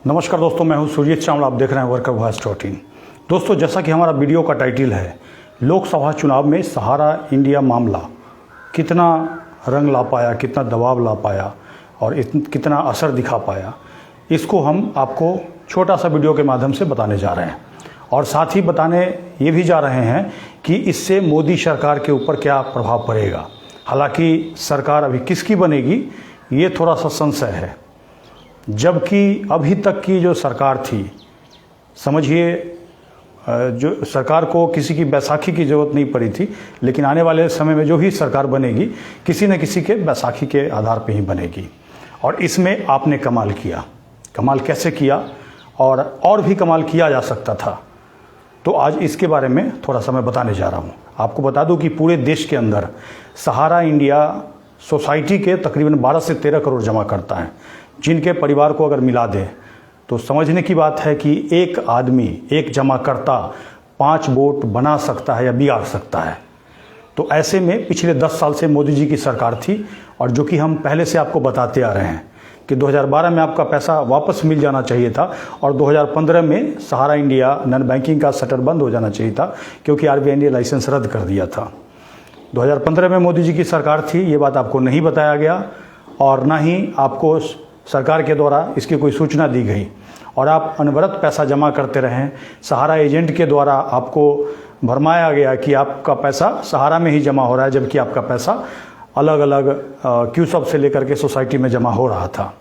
नमस्कार दोस्तों, मैं हूं सुरजीत चावला। आप देख रहे हैं वर्कर वॉइस .in। दोस्तों, जैसा कि हमारा वीडियो का टाइटल है, लोकसभा चुनाव में सहारा इंडिया मामला कितना रंग ला पाया, कितना दबाव ला पाया और कितना असर दिखा पाया, इसको हम आपको छोटा सा वीडियो के माध्यम से बताने जा रहे हैं। और साथ ही बताने ये भी जा रहे हैं कि इससे मोदी सरकार के ऊपर क्या प्रभाव पड़ेगा। हालांकि सरकार अभी किसकी बनेगी ये थोड़ा सा संशय है, जबकि अभी तक की जो सरकार थी, समझिए जो सरकार को किसी की बैसाखी की ज़रूरत नहीं पड़ी थी, लेकिन आने वाले समय में जो भी सरकार बनेगी किसी न किसी के बैसाखी के आधार पर ही बनेगी। और इसमें आपने कमाल किया। कमाल कैसे किया और भी कमाल किया जा सकता था, तो आज इसके बारे में थोड़ा सा मैं बताने जा रहा हूँ। आपको बता दूं कि पूरे देश के अंदर सहारा इंडिया सोसाइटी के तकरीबन 12 से 13 करोड़ जमा करता है, जिनके परिवार को अगर मिला दें तो समझने की बात है कि एक आदमी, एक जमाकर्ता 5 वोट बना सकता है या बिगाड़ सकता है। तो ऐसे में पिछले 10 साल से मोदी जी की सरकार थी, और जो कि हम पहले से आपको बताते आ रहे हैं कि 2012 में आपका पैसा वापस मिल जाना चाहिए था, और 2015 में सहारा इंडिया नॉन बैंकिंग का शटर बंद हो जाना चाहिए था, क्योंकि आरबीआई ने लाइसेंस रद्द कर दिया था। 2015 में मोदी जी की सरकार थी, ये बात आपको नहीं बताया गया और ना ही आपको सरकार के द्वारा इसकी कोई सूचना दी गई, और आप अनवरत पैसा जमा करते रहें। सहारा एजेंट के द्वारा आपको भरमाया गया कि आपका पैसा सहारा में ही जमा हो रहा है, जबकि आपका पैसा अलग अलग क्यूसब से लेकर के सोसाइटी में जमा हो रहा था।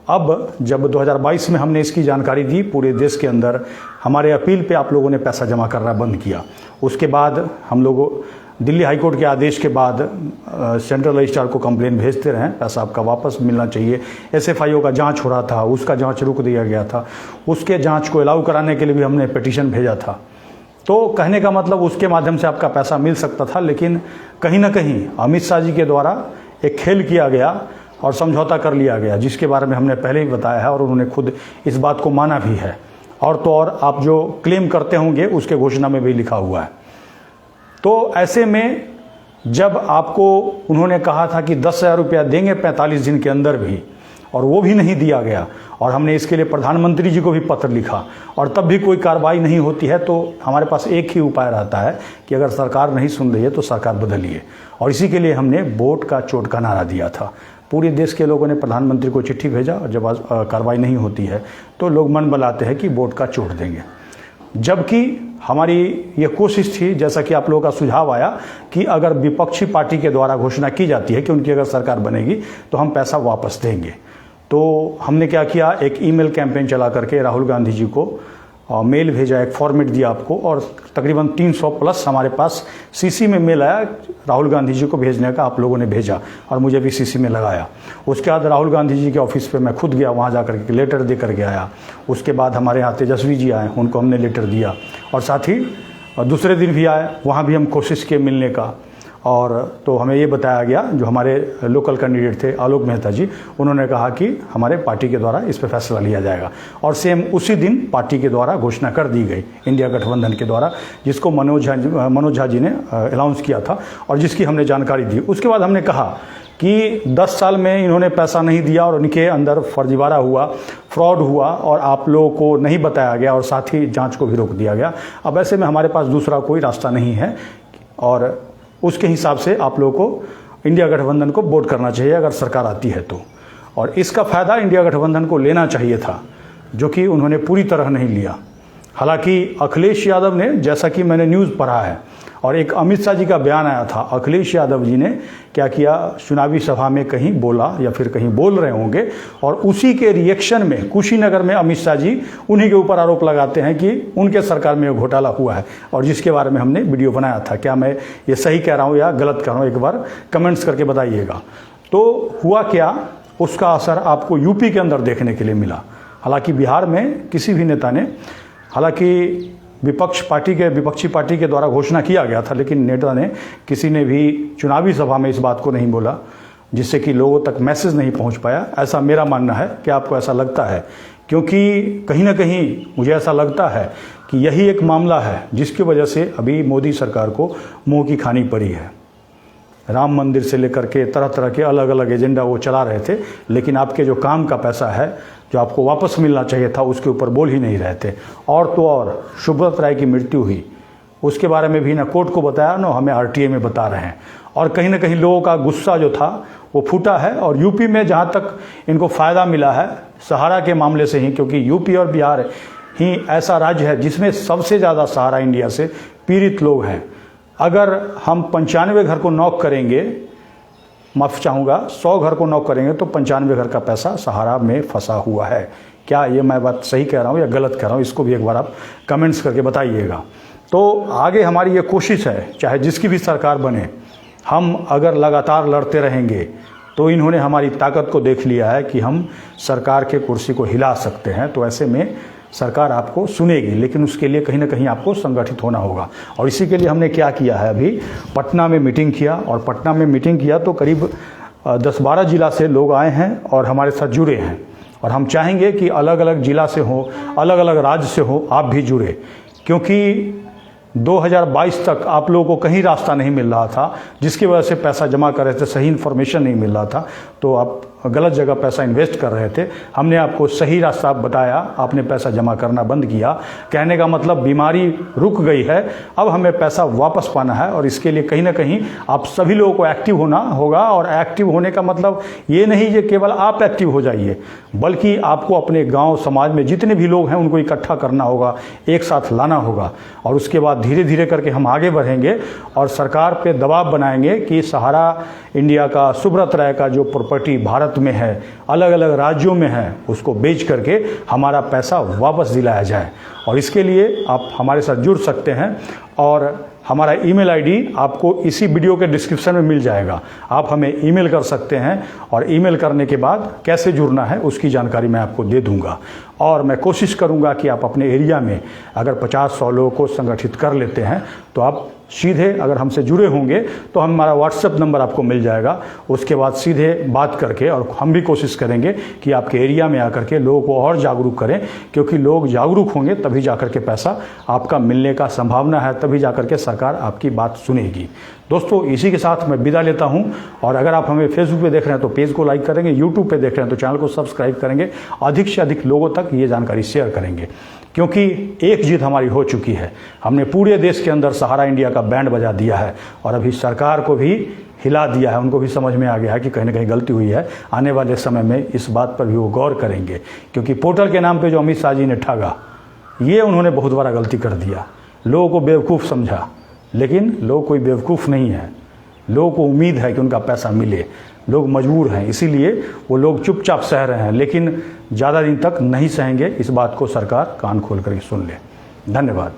अब जब 2022 में हमने इसकी जानकारी दी पूरे देश के अंदर, हमारे अपील पे आप लोगों ने पैसा जमा करना बंद किया। उसके बाद हम लोग दिल्ली हाईकोर्ट के आदेश के बाद सेंट्रल रजिस्ट्रार को कंप्लेन भेजते रहे, पैसा आपका वापस मिलना चाहिए। एसएफआईओ का जांच हो रहा था, उसका जांच रुक दिया गया था। उसके जांच को अलाउ कराने के लिए भी हमने पिटीशन भेजा था। तो कहने का मतलब उसके माध्यम से आपका पैसा मिल सकता था, लेकिन कहीं ना कहीं अमित शाह जी के द्वारा एक खेल किया गया और समझौता कर लिया गया, जिसके बारे में हमने पहले ही बताया है और उन्होंने खुद इस बात को माना भी है। और तो और आप जो क्लेम करते होंगे उसके घोषणा में भी लिखा हुआ है। तो ऐसे में जब आपको उन्होंने कहा था कि 10,000 रुपया देंगे 45 दिन के अंदर भी, और वो भी नहीं दिया गया, और हमने इसके लिए प्रधानमंत्री जी को भी पत्र लिखा, और तब भी कोई कार्रवाई नहीं होती है, तो हमारे पास एक ही उपाय रहता है कि अगर सरकार नहीं सुन रही है तो सरकार बदलिए। और इसी के लिए हमने वोट का चोट का नारा दिया था। पूरे देश के लोगों ने प्रधानमंत्री को चिट्ठी भेजा, और जब कार्रवाई नहीं होती है तो लोग मन बनाते हैं कि वोट का चोट देंगे। जबकि हमारी ये कोशिश थी, जैसा कि आप लोगों का सुझाव आया, कि अगर विपक्षी पार्टी के द्वारा घोषणा की जाती है कि उनकी अगर सरकार बनेगी तो हम पैसा वापस देंगे। तो हमने क्या किया, एक ईमेल कैंपेन चला करके राहुल गांधी जी को मेल भेजा, एक फॉर्मेट दिया आपको, और तकरीबन 300 प्लस हमारे पास सीसी में मेल आया राहुल गांधी जी को भेजने का। आप लोगों ने भेजा और मुझे भी सीसी में लगाया। उसके बाद राहुल गांधी जी के ऑफिस पे मैं खुद गया, वहाँ जा कर के लेटर दे करके आया। उसके बाद हमारे यहाँ तेजस्वी जी आए, उनको हमने लेटर दिया, और साथ ही दूसरे दिन भी आए, वहाँ भी हम कोशिश किए मिलने का। और तो हमें ये बताया गया, जो हमारे लोकल कैंडिडेट थे आलोक मेहता जी, उन्होंने कहा कि हमारे पार्टी के द्वारा इस पर फैसला लिया जाएगा। और सेम उसी दिन पार्टी के द्वारा घोषणा कर दी गई, इंडिया गठबंधन के द्वारा, जिसको मनोज झा जी ने अनाउंस किया था और जिसकी हमने जानकारी दी। उसके बाद हमने कहा कि 10 साल में इन्होंने पैसा नहीं दिया और उनके अंदर फर्जीवाड़ा हुआ, फ्रॉड हुआ, और आप लोगों को नहीं बताया गया, और साथ ही जाँच को भी रोक दिया गया। अब ऐसे में हमारे पास दूसरा कोई रास्ता नहीं है, और उसके हिसाब से आप लोगों को इंडिया गठबंधन को वोट करना चाहिए अगर सरकार आती है तो। और इसका फ़ायदा इंडिया गठबंधन को लेना चाहिए था, जो कि उन्होंने पूरी तरह नहीं लिया। हालांकि अखिलेश यादव ने, जैसा कि मैंने न्यूज़ पढ़ा है और एक अमित शाह जी का बयान आया था, अखिलेश यादव जी ने क्या किया, चुनावी सभा में कहीं बोला या फिर कहीं बोल रहे होंगे, और उसी के रिएक्शन में कुशीनगर में अमित शाह जी उन्हीं के ऊपर आरोप लगाते हैं कि उनके सरकार में घोटाला हुआ है, और जिसके बारे में हमने वीडियो बनाया था। क्या मैं ये सही कह रहा हूँ या गलत कह रहा हूँ, एक बार कमेंट्स करके बताइएगा। तो हुआ क्या, उसका असर आपको यूपी के अंदर देखने के लिए मिला। हालांकि बिहार में किसी भी नेता ने, हालांकि विपक्षी पार्टी के द्वारा घोषणा किया गया था, लेकिन नेता ने, किसी ने भी चुनावी सभा में इस बात को नहीं बोला, जिससे कि लोगों तक मैसेज नहीं पहुंच पाया। ऐसा मेरा मानना है। कि आपको ऐसा लगता है? क्योंकि कहीं ना कहीं मुझे ऐसा लगता है कि यही एक मामला है जिसकी वजह से अभी मोदी सरकार को मुंह की खानी पड़ी है। राम मंदिर से लेकर के तरह तरह के अलग अलग एजेंडा वो चला रहे थे, लेकिन आपके जो काम का पैसा है जो आपको वापस मिलना चाहिए था उसके ऊपर बोल ही नहीं रहे थे। और तो और सुब्रत राय की मृत्यु हुई, उसके बारे में भी ना कोर्ट को बताया ना हमें आरटीआई में बता रहे हैं। और कहीं ना कहीं लोगों का गुस्सा जो था वो फूटा है। और यूपी में जहाँ तक इनको फ़ायदा मिला है सहारा के मामले से ही, क्योंकि यूपी और बिहार ही ऐसा राज्य है जिसमें सबसे ज़्यादा सहारा इंडिया से पीड़ित लोग हैं। अगर हम 95 घर को नॉक करेंगे, माफ़ चाहूँगा 100 घर को नॉक करेंगे तो 95 घर का पैसा सहारा में फंसा हुआ है। क्या ये मैं बात सही कह रहा हूँ या गलत कह रहा हूँ, इसको भी एक बार आप कमेंट्स करके बताइएगा। तो आगे हमारी ये कोशिश है, चाहे जिसकी भी सरकार बने, हम अगर लगातार लड़ते रहेंगे तो इन्होंने हमारी ताकत को देख लिया है कि हम सरकार के कुर्सी को हिला सकते हैं। तो ऐसे में सरकार आपको सुनेगी, लेकिन उसके लिए कहीं ना कहीं आपको संगठित होना होगा। और इसी के लिए हमने क्या किया है, अभी पटना में मीटिंग किया, और पटना में मीटिंग किया तो करीब 10-12 जिला से लोग आए हैं और हमारे साथ जुड़े हैं। और हम चाहेंगे कि अलग अलग जिला से हो, अलग अलग राज्य से हो, आप भी जुड़े, क्योंकि 2022 तक आप लोगों को कहीं रास्ता नहीं मिल रहा था, जिसकी वजह से पैसा जमा कर रहे थे, सही इन्फॉर्मेशन नहीं मिल रहा था, तो आप गलत जगह पैसा इन्वेस्ट कर रहे थे। हमने आपको सही रास्ता बताया, आपने पैसा जमा करना बंद किया। कहने का मतलब बीमारी रुक गई है, अब हमें पैसा वापस पाना है। और इसके लिए कहीं ना कहीं आप सभी लोगों को एक्टिव होना होगा। और एक्टिव होने का मतलब ये नहीं कि केवल आप एक्टिव हो जाइए, बल्कि आपको अपने गाँव समाज में जितने भी लोग हैं उनको इकट्ठा करना होगा, एक साथ लाना होगा। और उसके बाद धीरे धीरे करके हम आगे बढ़ेंगे और सरकार पे दबाव बनाएंगे कि सहारा इंडिया का, सुब्रत राय का जो प्रॉपर्टी भारत में है, अलग अलग राज्यों में है, उसको बेच करके हमारा पैसा वापस दिलाया जाए। और इसके लिए आप हमारे साथ जुड़ सकते हैं। और हमारा ईमेल आईडी आपको इसी वीडियो के डिस्क्रिप्शन में मिल जाएगा, आप हमें ईमेल कर सकते हैं। और ईमेल करने के बाद कैसे जुड़ना है उसकी जानकारी मैं आपको दे दूंगा। और मैं कोशिश करूंगा कि आप अपने एरिया में अगर 50-100 लोगों को संगठित कर लेते हैं तो आप सीधे अगर हमसे जुड़े होंगे तो हमारा व्हाट्सएप नंबर आपको मिल जाएगा। उसके बाद सीधे बात करके, और हम भी कोशिश करेंगे कि आपके एरिया में आकर के लोगों को और जागरूक करें, क्योंकि लोग जागरूक होंगे तभी जाकर के पैसा आपका मिलने का संभावना है, तभी जाकर के सरकार आपकी बात सुनेगी। दोस्तों, इसी के साथ मैं विदा लेता हूं। और अगर आप हमें फेसबुक पे देख रहे हैं तो पेज को लाइक करेंगे, यूट्यूब पे देख रहे हैं तो चैनल को सब्सक्राइब करेंगे, अधिक से अधिक लोगों तक ये जानकारी शेयर करेंगे, क्योंकि एक जीत हमारी हो चुकी है। हमने पूरे देश के अंदर सहारा इंडिया का बैंड बजा दिया है और अभी सरकार को भी हिला दिया है। उनको भी समझ में आ गया है कि कहीं ना कहीं गलती हुई है। आने वाले समय में इस बात पर भी वो गौर करेंगे, क्योंकि पोर्टल के नाम पे जो अमित शाह जी ने ठगा, ये उन्होंने बहुत बड़ा गलती कर दिया। लोगों को बेवकूफ़ समझा, लेकिन लोग कोई बेवकूफ़ नहीं है। लोगों को उम्मीद है कि उनका पैसा मिले, लोग मजबूर हैं, इसीलिए वो लोग चुपचाप सह रहे हैं, लेकिन ज़्यादा दिन तक नहीं सहेंगे। इस बात को सरकार कान खोल कर सुन ले। धन्यवाद।